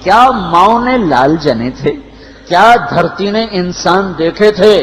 کیا ماؤں نے لال جنے تھے؟ کیا دھرتی نے انسان دیکھے تھے؟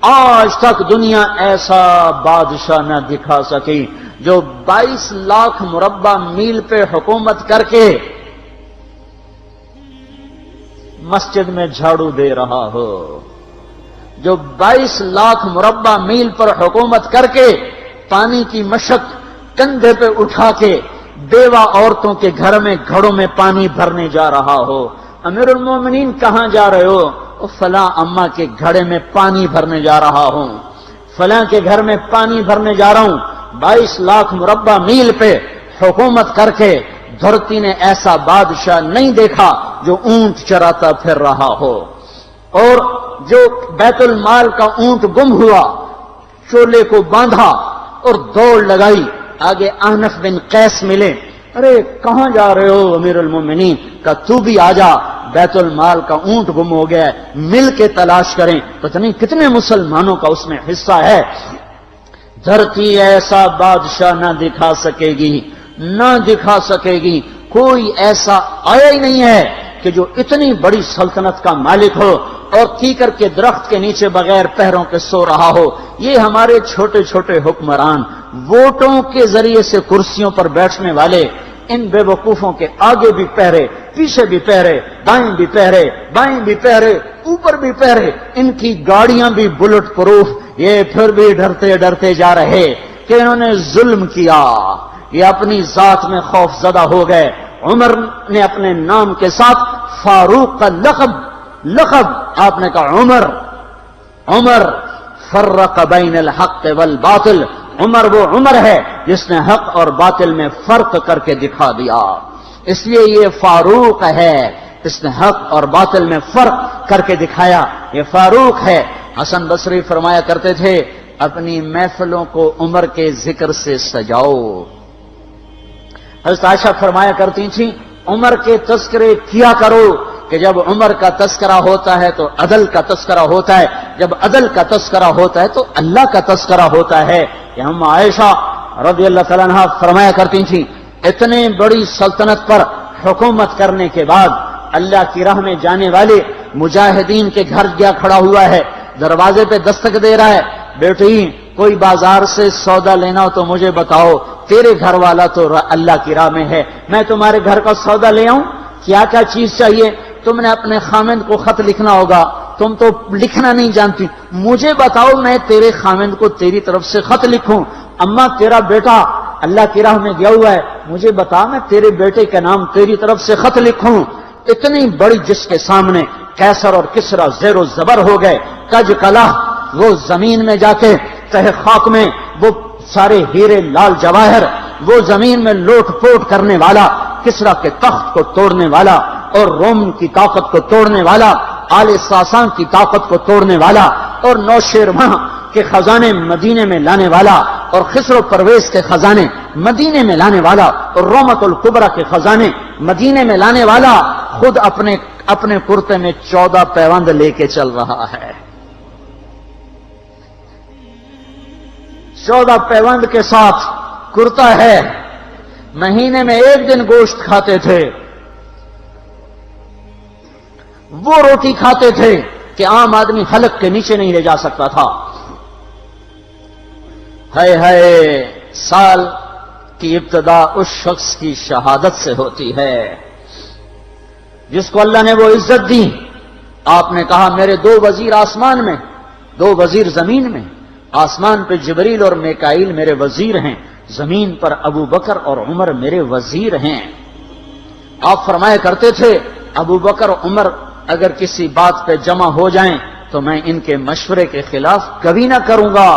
آج تک دنیا ایسا بادشاہ نہ دکھا سکی جو 22 لاکھ مربع میل پہ حکومت کر کے مسجد میں جھاڑو دے رہا ہو، جو 22 لاکھ مربع میل پر حکومت کر کے پانی کی مشق کندھے پہ اٹھا کے بیوہ عورتوں کے گھر میں گھڑوں میں پانی بھرنے جا رہا ہو۔ امیر المومنین کہاں جا رہے ہو؟ فلاں اماں کے گھڑے میں پانی بھرنے جا رہا ہوں، فلاں کے گھر میں پانی بھرنے جا رہا ہوں۔ 22 لاکھ مربع میل پہ حکومت کر کے دھرتی نے ایسا بادشاہ نہیں دیکھا جو اونٹ چراتا پھر رہا ہو، اور جو بیت المال کا اونٹ گم ہوا، چولے کو باندھا اور دوڑ لگائی، آگے احنف بن قیس ملے، ارے کہاں جا رہے ہو امیر المومنین؟ کہ تو بھی آجا، بیت المال کا اونٹ گم ہو گیا ہے، مل کے تلاش کریں۔ پتہ نہیں کتنے مسلمانوں کا اس میں حصہ ہے۔ دھرتی ایسا بادشاہ نہ دکھا سکے گی، نہ دکھا سکے گی، کوئی ایسا آیا ہی نہیں ہے کہ جو اتنی بڑی سلطنت کا مالک ہو اور کیکر کے درخت کے نیچے بغیر پیروں کے سو رہا ہو۔ یہ ہمارے چھوٹے چھوٹے حکمران، ووٹوں کے ذریعے سے کرسیوں پر بیٹھنے والے، ان بے وقوفوں کے آگے بھی پہرے، پیچھے بھی پہرے، دائیں بھی پہرے، بائیں بھی پہرے، اوپر بھی پہرے، ان کی گاڑیاں بھی بلٹ پروف، یہ پھر بھی ڈرتے ڈرتے جا رہے کہ انہوں نے ظلم کیا، یہ اپنی ذات میں خوف زدہ ہو گئے۔ عمر نے اپنے نام کے ساتھ فاروق کا لقب آپ نے کہا عمر فرق بین الحق والباطل، عمر وہ عمر ہے جس نے حق اور باطل میں فرق کر کے دکھا دیا، اس لیے یہ فاروق ہے، اس نے حق اور باطل میں فرق کر کے دکھایا، یہ فاروق ہے۔ حسن بصری فرمایا کرتے تھے اپنی محفلوں کو عمر کے ذکر سے سجاؤ۔ حضرت عائشہ فرمایا کرتی تھیں عمر کے تذکرے کیا کرو کہ جب عمر کا تذکرہ ہوتا ہے تو عدل کا تذکرہ ہوتا ہے، جب عدل کا تذکرہ ہوتا ہے تو اللہ کا تذکرہ ہوتا ہے۔ کہ ہم عائشہ رضی اللہ تعالیٰ عنہ فرمایا کرتی تھیں اتنے بڑی سلطنت پر حکومت کرنے کے بعد اللہ کی راہ میں جانے والے مجاہدین کے گھر گیا کھڑا ہوا ہے، دروازے پہ دستک دے رہا ہے، بیٹی کوئی بازار سے سودا لینا ہو تو مجھے بتاؤ، تیرے گھر والا تو اللہ کی راہ میں ہے، میں تمہارے گھر کا سودا لے آؤں، کیا کیا چیز چاہیے؟ تم نے اپنے خامند کو خط لکھنا ہوگا، تم تو لکھنا نہیں جانتی، مجھے بتاؤ میں تیرے خامند کو تیری طرف سے خط لکھوں۔ اما تیرا بیٹا اللہ کی راہ میں گیا ہوا ہے، مجھے بتا میں تیرے بیٹے کے نام تیری طرف سے خط لکھوں۔ اتنی بڑی جس کے سامنے قیصر اور کسریٰ زیر و زبر ہو گئے، کج کلا، وہ زمین میں جا کے تہ خاک میں وہ سارے ہیرے لال جواہر، وہ زمین میں لوٹ پوٹ کرنے والا، کسریٰ کے تخت کو توڑنے والا اور روم کی طاقت کو توڑنے والا، آل ساسان کی طاقت کو توڑنے والا اور نوشیروان کے خزانے مدینے میں لانے والا اور خسرو پرویز کے خزانے مدینے میں لانے والا اور رومت الکبرى کے خزانے مدینے میں لانے والا خود اپنے کرتے میں 14 پیوند لے کے چل رہا ہے۔ 14 پیوند کے ساتھ کرتا ہے، مہینے میں 1 دن گوشت کھاتے تھے، وہ روٹی کھاتے تھے کہ عام آدمی حلق کے نیچے نہیں لے جا سکتا تھا۔ ہے سال کی ابتدا اس شخص کی شہادت سے ہوتی ہے جس کو اللہ نے وہ عزت دی۔ آپ نے کہا میرے 2 وزیر آسمان میں، 2 وزیر زمین میں، آسمان پہ جبریل اور میکائیل میرے وزیر ہیں، زمین پر ابو بکر اور عمر میرے وزیر ہیں۔ آپ فرمایا کرتے تھے ابو بکر اور عمر اگر کسی بات پہ جمع ہو جائیں تو میں ان کے مشورے کے خلاف کبھی نہ کروں گا۔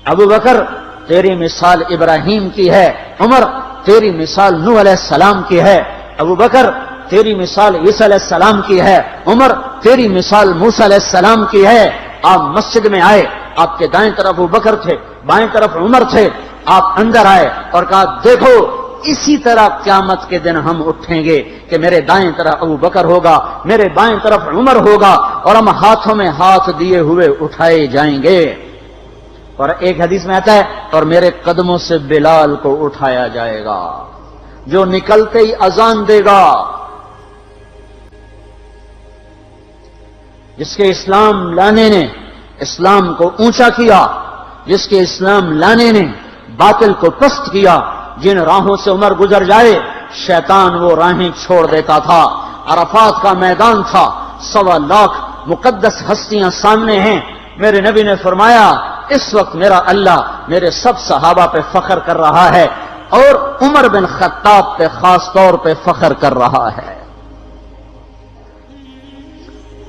ابو بکر تیری مثال ابراہیم کی ہے، عمر تیری مثال نوح علیہ السلام کی ہے، ابو بکر تیری مثال عیسیٰ علیہ السلام کی ہے، عمر تیری مثال موسیٰ علیہ السلام کی ہے۔ آپ مسجد میں آئے، آپ کے دائیں طرف ابو بکر تھے، بائیں طرف عمر تھے، آپ اندر آئے اور کہا دیکھو اسی طرح قیامت کے دن ہم اٹھیں گے کہ میرے دائیں طرف ابو بکر ہوگا، میرے بائیں طرف عمر ہوگا اور ہم ہاتھوں میں ہاتھ دیے ہوئے اٹھائے جائیں گے۔ اور ایک حدیث میں آتا ہے اور میرے قدموں سے بلال کو اٹھایا جائے گا جو نکلتے ہی اذان دے گا، جس کے اسلام لانے نے اسلام کو اونچا کیا، جس کے اسلام لانے نے باطل کو پست کیا، جن راہوں سے عمر گزر جائے شیطان وہ راہیں چھوڑ دیتا تھا۔ عرفات کا میدان تھا، 1.25 لاکھ مقدس ہستیاں سامنے ہیں۔ میرے نبی نے فرمایا اس وقت میرا اللہ میرے سب صحابہ پہ فخر کر رہا ہے اور عمر بن خطاب پہ خاص طور پہ فخر کر رہا ہے،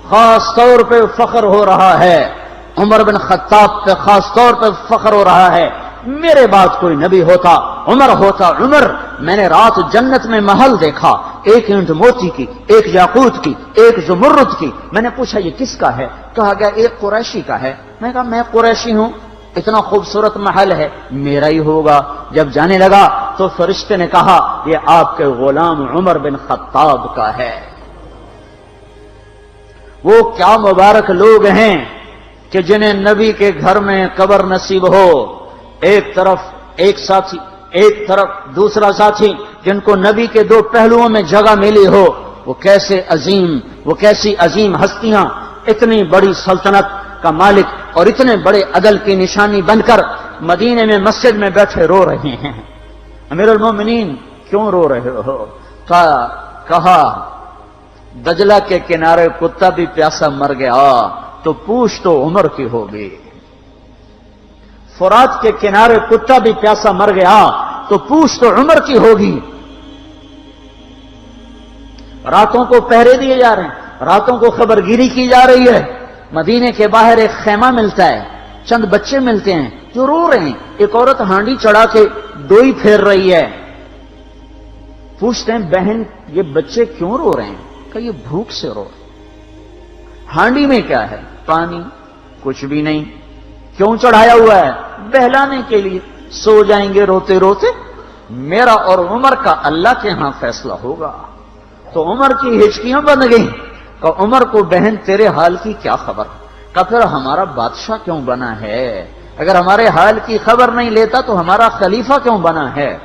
خاص طور پہ فخر ہو رہا ہے، عمر بن خطاب پہ خاص طور پہ فخر ہو رہا ہے۔ میرے بعد کوئی نبی ہوتا عمر ہوتا۔ عمر، میں نے رات جنت میں محل دیکھا، ایک اینٹ موتی کی، ایک یاقوت کی، ایک زمرد کی۔ میں نے پوچھا یہ کس کا ہے؟ کہا گیا ایک قریشی کا ہے۔ میں کہا میں قریشی ہوں، اتنا خوبصورت محل ہے، میرا ہی ہوگا۔ جب جانے لگا تو فرشتے نے کہا یہ آپ کے غلام عمر بن خطاب کا ہے۔ وہ کیا مبارک لوگ ہیں کہ جنہیں نبی کے گھر میں قبر نصیب ہو، ایک طرف ایک ساتھی، ایک طرف دوسرا ساتھی، جن کو نبی کے دو پہلوؤں میں جگہ ملی ہو۔ وہ کیسی عظیم ہستیاں اتنی بڑی سلطنت کا مالک اور اتنے بڑے عدل کی نشانی بن کر مدینے میں مسجد میں بیٹھے رو رہے ہیں۔ امیر المومنین کیوں رو رہے ہو؟ کہا دجلہ کے کنارے کتا بھی پیاسا مر گیا تو پوچھ تو عمر کی ہوگی، فرات کے کنارے کتا بھی پیاسا مر گیا تو پوچھ تو عمر کی ہوگی۔ راتوں کو پہرے دیے جا رہے ہیں، راتوں کو خبرگیری کی جا رہی ہے۔ مدینے کے باہر ایک خیمہ ملتا ہے، چند بچے ملتے ہیں جو رو رہے ہیں۔ ایک عورت ہانڈی چڑھا کے ڈوئی پھیر رہی ہے۔ پوچھتے ہیں بہن یہ بچے کیوں رو رہے ہیں؟ کہ یہ بھوک سے رو رہے ہیں۔ ہانڈی میں کیا ہے؟ پانی، کچھ بھی نہیں۔ کیوں چڑھایا ہوا ہے؟ بہلانے کے لیے۔ سو جائیں گے روتے روتے، میرا اور عمر کا اللہ کے ہاں فیصلہ ہوگا۔ تو عمر کی ہچکیاں بن گئیں کہ عمر کو بہن تیرے حال کی کیا خبر؟ کہ پھر ہمارا بادشاہ کیوں بنا ہے؟ اگر ہمارے حال کی خبر نہیں لیتا تو ہمارا خلیفہ کیوں بنا ہے؟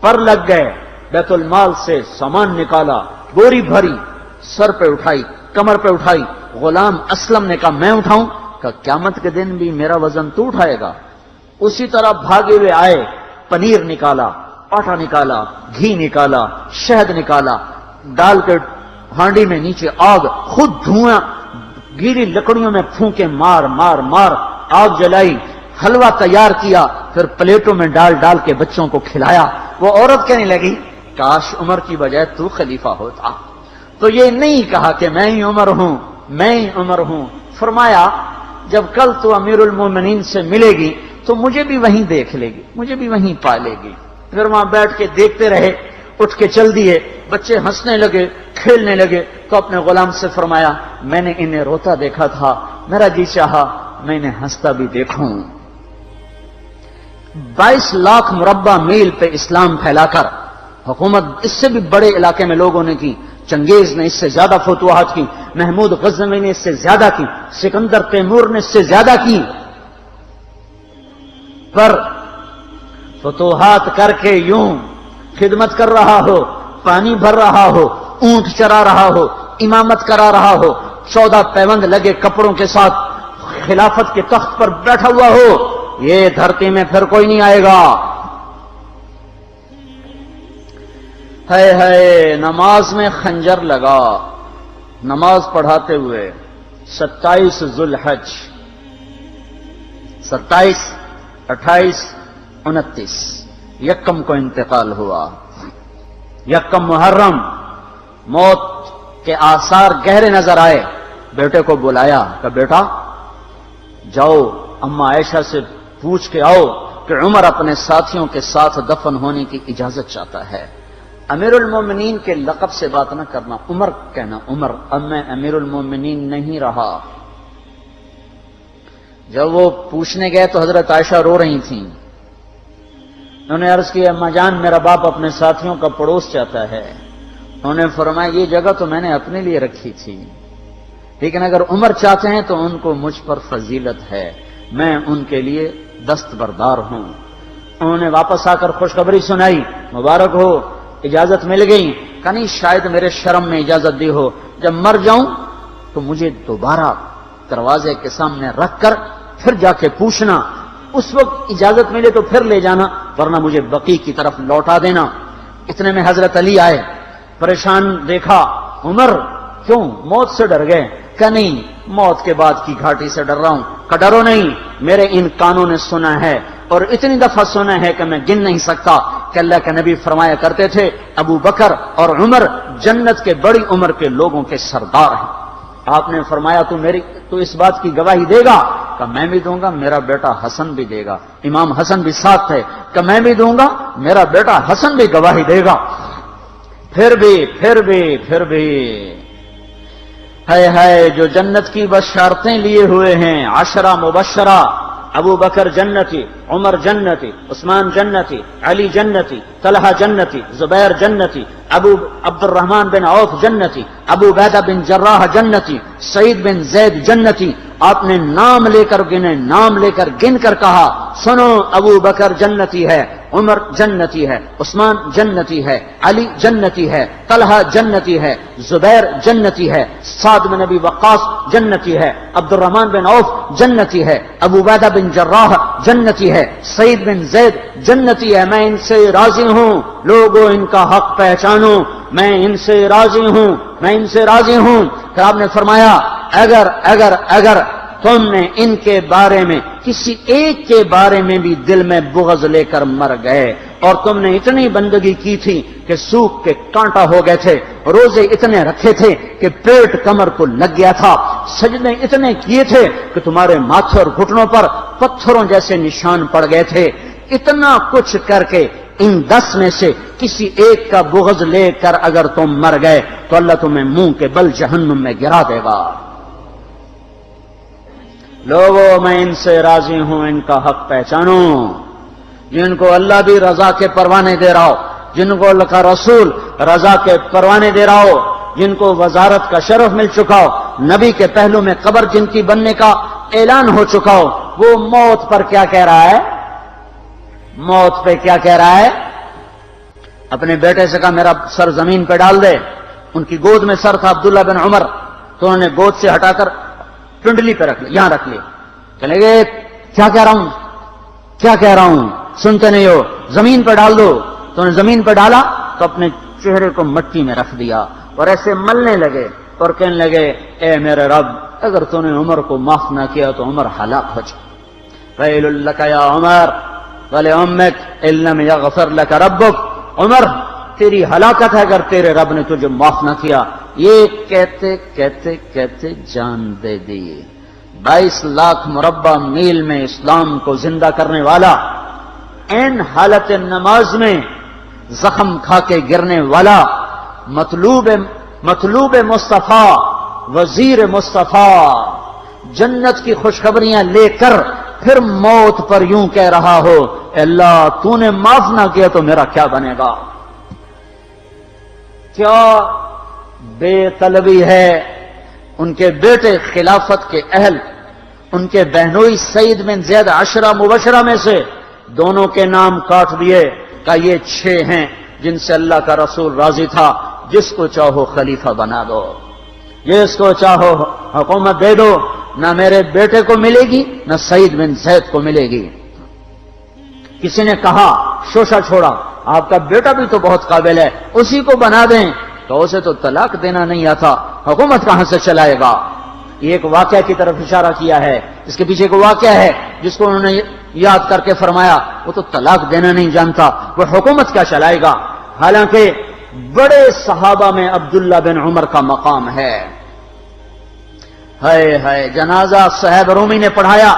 پر لگ گئے، بیت المال سے سامان نکالا، بوری بھری، سر پہ اٹھائی، کمر پہ اٹھائی۔ غلام اسلم نے کہا میں اٹھاؤں؟ کہ قیامت کے دن بھی میرا وزن تو اٹھائے گا۔ اسی طرح بھاگے ہوئے آئے، پنیر نکالا، آٹا نکالا، گھی نکالا، شہد نکالا، ڈال کے ہانڈی میں نیچے آگ، خود دھواں گیلی لکڑیوں میں پھونکے مار مار مار آگ جلائی، حلوہ تیار کیا، پھر پلیٹوں میں ڈال ڈال کے بچوں کو کھلایا۔ وہ عورت کہنے لگی کاش عمر کی بجائے تو خلیفہ ہوتا۔ تو یہ نہیں کہا کہ میں ہی عمر ہوں، میں ہی عمر ہوں۔ فرمایا جب کل تو امیر المومنین سے ملے گی تو مجھے بھی وہیں دیکھ لے گی، مجھے بھی وہیں پا لے گی۔ پھر وہاں بیٹھ کے دیکھتے رہے، اٹھ کے چل دیے۔ بچے ہنسنے لگے، کھیلنے لگے تو اپنے غلام سے فرمایا میں نے انہیں روتا دیکھا تھا، میرا جی چاہا میں انہیں ہنستا بھی دیکھوں۔ 22 لاکھ مربع میل پہ اسلام پھیلا کر حکومت اس سے بھی بڑے علاقے میں لوگوں نے کی۔ چنگیز نے اس سے زیادہ فتوحات کی، محمود غزنوی نے اس سے زیادہ کی، سکندر تیمور نے اس سے زیادہ کی۔ پر فتوحات کر کے یوں خدمت کر رہا ہو، پانی بھر رہا ہو، اونٹ چرا رہا ہو، امامت کرا رہا ہو، 14 پیوند لگے کپڑوں کے ساتھ خلافت کے تخت پر بیٹھا ہوا ہو، یہ دھرتی میں پھر کوئی نہیں آئے گا۔ ہے نماز میں خنجر لگا، نماز پڑھاتے ہوئے 27 ذوالحج، 27، 28، 29 یکم کو انتقال ہوا۔ یکم محرم موت کے آثار گہرے نظر آئے۔ بیٹے کو بلایا کہ بیٹا جاؤ اما عائشہ سے پوچھ کے آؤ کہ عمر اپنے ساتھیوں کے ساتھ دفن ہونے کی اجازت چاہتا ہے۔ امیر المومنین کے لقب سے بات نہ کرنا، عمر کہنا۔ عمر، اب میں امیر المومنین نہیں رہا۔ جب وہ پوچھنے گئے تو حضرت عائشہ رو رہی تھیں۔ انہوں نے عرض کیا اما جان میرا باپ اپنے ساتھیوں کا پڑوس چاہتا ہے۔ انہوں نے فرمایا یہ جگہ تو میں نے اپنے لیے رکھی تھی، لیکن اگر عمر چاہتے ہیں تو ان کو مجھ پر فضیلت ہے، میں ان کے لیے دستبردار ہوں۔ انہوں نے واپس آ کر خوشخبری سنائی، مبارک ہو اجازت مل گئی۔ کہ نہیں شاید میرے شرم میں اجازت دی ہو، جب مر جاؤں تو مجھے دوبارہ دروازے کے سامنے رکھ کر پھر جا کے پوچھنا، اس وقت اجازت ملے تو پھر لے جانا، ورنہ مجھے بقیع کی طرف لوٹا دینا۔ اتنے میں حضرت علی آئے، پریشان دیکھا، عمر کیوں موت سے ڈر گئے؟ کہ نہیں، موت کے بعد کی گھاٹی سے ڈر رہا ہوں۔ کہ ڈرو نہیں، میرے ان کانوں نے سنا ہے اور اتنی دفعہ سنا ہے کہ میں گن نہیں سکتا کہ اللہ کے نبی فرمایا کرتے تھے ابو بکر اور عمر جنت کے بڑی عمر کے لوگوں کے سردار ہیں۔ آپ نے فرمایا تو اس بات کی گواہی دے گا؟ کہ میں بھی دوں گا، میرا بیٹا حسن بھی دے گا۔ امام حسن بھی ساتھ تھے۔ کہ میں بھی دوں گا، میرا بیٹا حسن بھی گواہی دے گا۔ پھر بھی ہے جو جنت کی بشارتیں لیے ہوئے ہیں، 10 مبشرہ، ابو بکر جنتی، عمر جنتی، عثمان جنتی، علی جنتی، طلحہ جنتی، زبیر جنتی، ابو عبد الرحمن بن عوف جنتی، ابو عبیدہ بن جراح جنتی، سعید بن زید جنتی۔ آپ نے نام لے کر گنے، نام لے کر گن کر کہا، سنو ابو بکر جنتی ہے، عمر جنتی ہے، عثمان جنتی ہے، علی جنتی ہے، طلحہ جنتی ہے، زبیر جنتی ہے، سعد بن ابی وقاص جنتی ہے، عبد الرحمن بن عوف جنتی ہے، ابو عبیدہ بن جراح جنتی ہے، سعید بن زید جنتی ہے۔ میں ان سے راضی ہوں، لوگوں ان کا حق پہچانو، میں ان سے راضی ہوں، میں ان سے راضی ہوں۔ پھر آپ نے فرمایا اگر تم نے ان کے بارے میں کسی ایک کے بارے میں بھی دل میں بغض لے کر مر گئے، اور تم نے اتنی بندگی کی تھی کہ سوکھ کے کانٹا ہو گئے تھے، روزے اتنے رکھے تھے کہ پیٹ کمر کو لگ گیا تھا، سجدے اتنے کیے تھے کہ تمہارے ماتھے اور گھٹنوں پر پتھروں جیسے نشان پڑ گئے تھے، اتنا کچھ کر کے ان 10 میں سے کسی ایک کا بغض لے کر اگر تم مر گئے تو اللہ تمہیں منہ کے بل جہنم میں گرا دے گا۔ لوگوں میں ان سے راضی ہوں، ان کا حق پہچانو، جن کو اللہ بھی رضا کے پروانے دے رہا ہو، جن کو اللہ کا رسول رضا کے پروانے دے رہا ہو، جن کو وزارت کا شرف مل چکا ہو، نبی کے پہلو میں قبر جن کی بننے کا اعلان ہو چکا ہو، وہ موت پر کیا کہہ رہا ہے؟ موت پہ کیا کہہ رہا ہے؟ اپنے بیٹے سے کہا میرا سر زمین پہ ڈال دے۔ ان کی گود میں سر تھا عبداللہ بن عمر، تو انہوں نے گود سے ہٹا کر پنڈلی پہ رکھ لیا، یہاں رکھ لیا۔ چلے گئے، کیا کہہ رہا ہوں سنتے نہیں ہو، زمین پہ ڈال دو۔ تو انہوں نے زمین پہ ڈالا تو اپنے چہرے کو مٹی میں رکھ دیا اور ایسے ملنے لگے اور کہنے لگے اے میرے رب، اگر تو نے عمر کو معاف نہ کیا تو عمر ہلاک ہو جائے۔ ویل لک یا عمر ولامک ان لم یغفر لک ربک، عمر تیری ہلاکت ہے اگر تیرے رب نے تجھے معاف نہ کیا۔ یہ کہتے کہتے کہتے جان دے دی۔ 22 لاکھ مربع میل میں اسلام کو زندہ کرنے والا، این حالت نماز میں زخم کھا کے گرنے والا، مطلوب مصطفیٰ، وزیر مصطفیٰ، جنت کی خوشخبریاں لے کر پھر موت پر یوں کہہ رہا ہو اے اللہ تو نے معاف نہ کیا تو میرا کیا بنے گا؟ کیا بے طلبی ہے۔ ان کے بیٹے خلافت کے اہل، ان کے بہنوئی سعید بن زید 10 مبشرہ میں سے دونوں کے نام کاٹ دیے کہ یہ 6 ہیں جن سے اللہ کا رسول راضی تھا، جس کو چاہو خلیفہ بنا دو، جس کو چاہو حکومت دے دو، نہ میرے بیٹے کو ملے گی نہ سعید بن زید کو ملے گی۔ کسی نے کہا شوشہ چھوڑا، آپ کا بیٹا بھی تو بہت قابل ہے، اسی کو بنا دیں۔ تو اسے تو طلاق دینا نہیں آتا، حکومت کہاں سے چلائے گا؟ یہ ایک واقعہ کی طرف اشارہ کیا ہے، اس کے پیچھے ایک واقعہ ہے جس کو انہوں نے یاد کر کے فرمایا وہ تو طلاق دینا نہیں جانتا، وہ حکومت کیا چلائے گا؟ حالانکہ بڑے صحابہ میں عبداللہ بن عمر کا مقام ہے۔ ہے جنازہ صہیب رومی نے پڑھایا،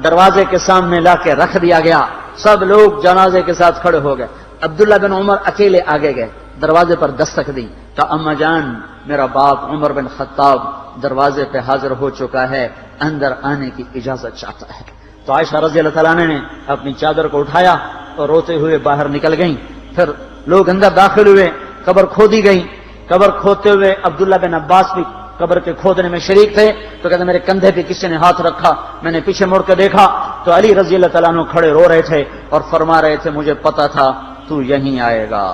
دروازے کے سامنے لا کے رکھ دیا گیا، سب لوگ جنازے کے ساتھ کھڑے ہو گئے، عبداللہ بن عمر اکیلے آگے گئے، دروازے پر دستک دی کہ اما جان میرا باپ عمر بن خطاب دروازے پہ حاضر ہو چکا ہے، اندر آنے کی اجازت چاہتا ہے۔ تو عائشہ رضی اللہ تعالیٰ نے اپنی چادر کو اٹھایا اور روتے ہوئے باہر نکل گئیں۔ پھر لوگ اندر داخل ہوئے، قبر کھودی گئی، قبر کھودتے ہوئے عبداللہ بن عباس بھی قبر کے کھودنے میں شریک تھے۔ تو کہتے میرے کندھے پہ کسی نے ہاتھ رکھا، میں نے پیچھے مڑ کے دیکھا تو علی رضی اللہ تعالیٰ عنہ کھڑے رو رہے تھے اور فرما رہے تھے مجھے پتا تھا تو یہیں آئے گا،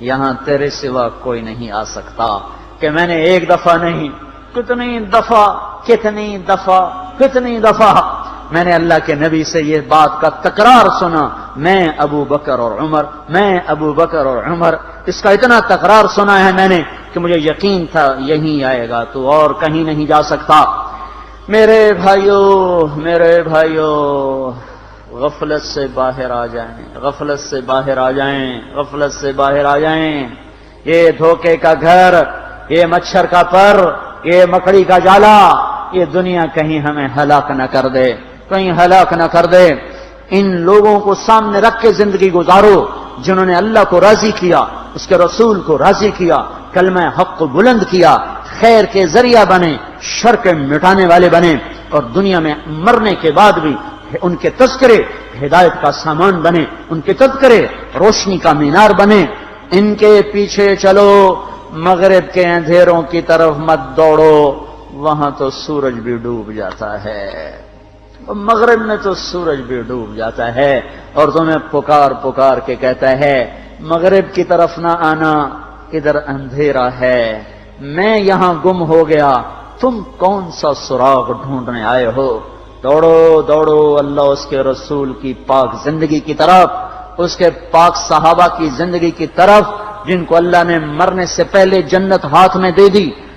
یہاں تیرے سوا کوئی نہیں آ سکتا، کہ میں نے ایک دفعہ نہیں کتنی دفعہ میں نے اللہ کے نبی سے یہ بات کا تکرار سنا، میں ابو بکر اور عمر، اس کا اتنا تکرار سنا ہے میں نے کہ مجھے یقین تھا یہیں آئے گا، تو اور کہیں نہیں جا سکتا۔ میرے بھائیو، غفلت سے باہر آ جائیں، یہ دھوکے کا گھر، یہ مچھر کا پر، یہ مکڑی کا جالا، یہ دنیا کہیں ہمیں ہلاک نہ کر دے۔ ان لوگوں کو سامنے رکھ کے زندگی گزارو جنہوں نے اللہ کو راضی کیا، اس کے رسول کو راضی کیا، کلمہ حق کو بلند کیا، خیر کے ذریعہ بنے، شر کے مٹانے والے بنے، اور دنیا میں مرنے کے بعد بھی ان کے تذکرے ہدایت کا سامان بنے، ان کے تذکرے روشنی کا مینار بنے۔ ان کے پیچھے چلو، مغرب کے اندھیروں کی طرف مت دوڑو، وہاں تو سورج بھی ڈوب جاتا ہے، مغرب میں تو سورج بھی ڈوب جاتا ہے، اور تمہیں پکار کے کہتا ہے مغرب کی طرف نہ آنا، ادھر اندھیرا ہے، میں یہاں گم ہو گیا، تم کون سا سراغ ڈھونڈنے آئے ہو؟ دوڑو اللہ اس کے رسول کی پاک زندگی کی طرف، اس کے پاک صحابہ کی زندگی کی طرف، جن کو اللہ نے مرنے سے پہلے جنت ہاتھ میں دے دی،